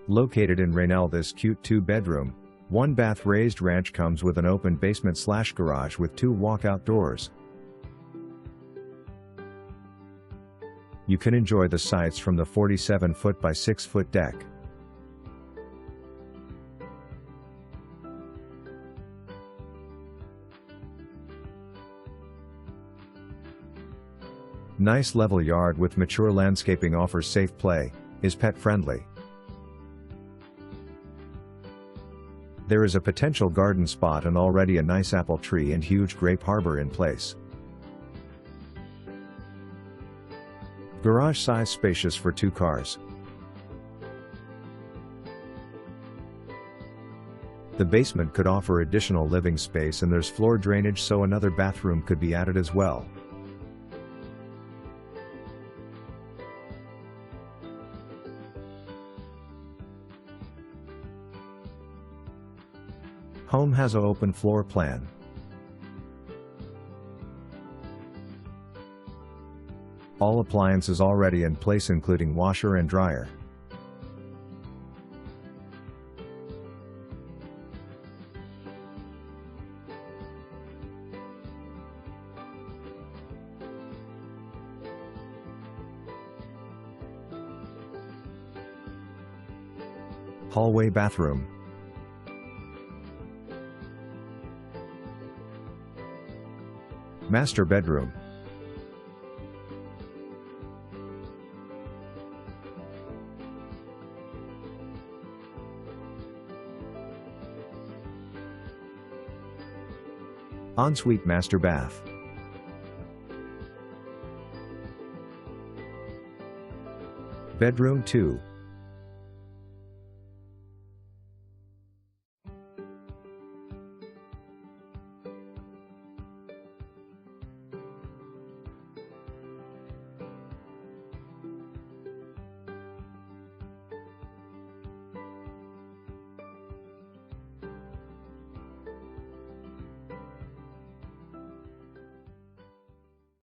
Located in Rainelle, this cute 2-bedroom, 1-bath raised ranch comes with an open basement/garage with 2 walkout doors. You can enjoy the sights from the 47-foot by 6-foot deck. Nice level yard with mature landscaping offers safe play, is pet friendly. There is a potential garden spot and already a nice apple tree and huge grape harbor in place. Garage size spacious for 2 cars. The basement could offer additional living space and there's floor drainage, so another bathroom could be added as well. Home has an open floor plan. All appliances already in place including washer and dryer. Hallway bathroom. Master bedroom. Ensuite master bath. Bedroom 2.